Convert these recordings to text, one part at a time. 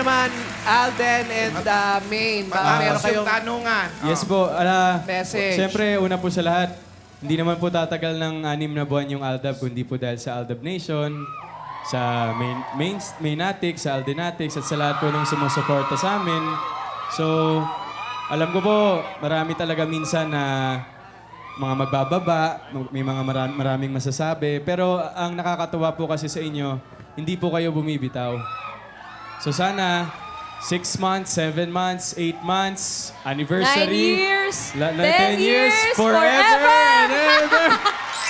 naman, Alden and Maine. Baka meron Matapos yung kayong tanungan. Yes po. message. Siyempre, una po sa lahat, hindi naman po tatagal ng 6 na buwan yung Aldab, kundi po dahil sa Aldab Nation, sa Mainatics, sa Aldenatics, at sa lahat po ng sumusuporta sa amin. So, alam ko po, marami talaga minsan na mga magbababa, may mga maraming masasabi. Pero ang nakakatuwa po kasi sa inyo, hindi po kayo bumibitaw. So sana, 6 months, 7 months, 8 months, 9 anniversary. years, 10 10 years, forever and ever.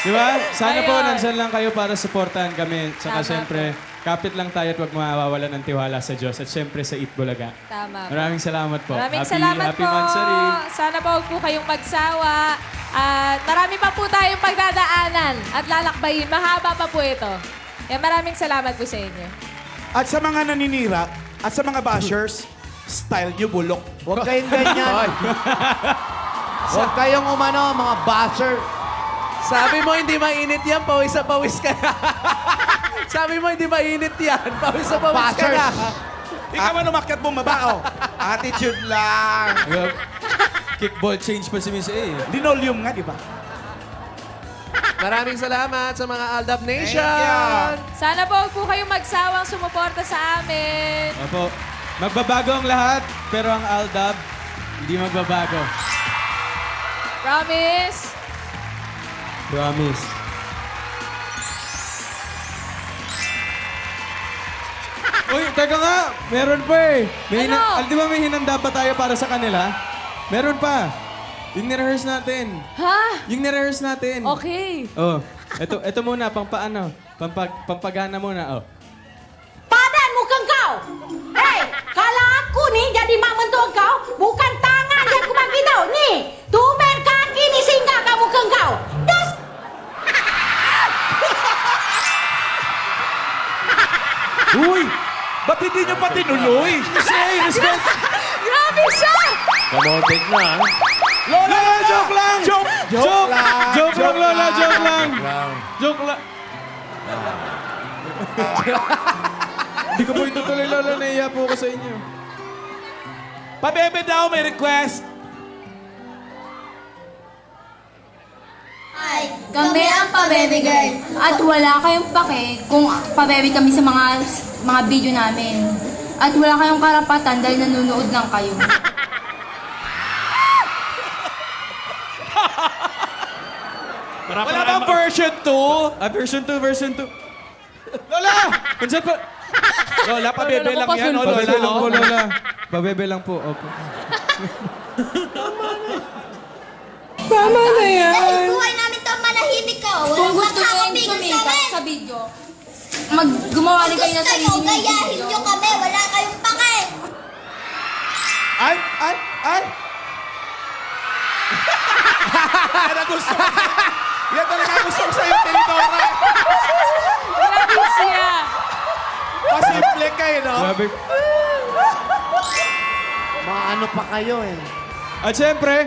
Di ba? Sana po, Ayun. nandyan lang kayo para supportahan kami. Saka Tama siyempre, kapit lang tayo at huwag mawawala ng tiwala sa Diyos. At siyempre sa Itbulaga. Tama. Maraming salamat po. Maraming Happy, salamat happy po. Mansari. Sana po huwag po kayong magsawa. At marami pa po tayong pagdadaanan at lalakbayin. Mahaba pa po ito. Kaya maraming salamat po sa inyo. At sa mga naninira, at sa mga bashers, style nyo bulok. Huwag kayong ganyan. Huwag kayong umano, mga basher. Sabi mo hindi mainit yan, pawis na pawis ka na. Sabi mo hindi mainit yan, pawis na pawis ka na. Ikaw man umakyat bumaba, oh. Attitude lang. Kickball change pa si Miss A. Linoleum nga, di ba? Maraming salamat sa mga Aldab Nation. Thank Sana po huwag po kayong magsawang sumuporta sa amin. Opo. Magbabago ang lahat, pero ang Aldab, hindi magbabago. Promise? Promise. Uy, teka nga! Meron pa eh. Ano? Di ba may hinanda pa tayo para sa kanila? Meron pa. Yung nirehearse natin. Ha? Yung nirehearse natin. Okay. Oh, ito muna, pampaano. Pampagana muna, oh. Padan mukhang kau. Hei, kalau aku nih jadi mak mentua kau, bukan tangan yang aku bagi tau. Nih, tumben kaki ni singgah kat muka kau. Das. Uy! Ba't hindi nyo pa tinuloy? Say, respect! Grabe siya! Kamotik na, ha? Lola, joke lang! Joke! Joke lang! Joke lang, Lola, joke lang! Lang. Joke lang! Hindi ko po itutuloy, Lola. Naiya po ako sa inyo. Pabebe daw, may request. Ay, kami ang pabebigay. At wala kayong pake kung pabebe kami sa mga video namin. At wala kayong karapatan dahil nanonood lang kayo. Wala bang version 2? Version 2, version 2. Lola! Kunsan pa? Lola, pabebe lang yan, oh, Pabebe Lola. lang po, oh. Lola. Pabebe lang po, opo. Dahil buhay namin to manahimik ka. Kung gusto nyo yung sumikat sa video, gumawa rin kayo na sarili ng gayahin video. nyo kami, wala kayong pake. Ay! Yan ang gusto ko. Yan talaga ang gusto ko sa'yo, Teodora. Grabe siya! Pasimple kayo, no? Grabe. Maano pa kayo, eh. At syempre,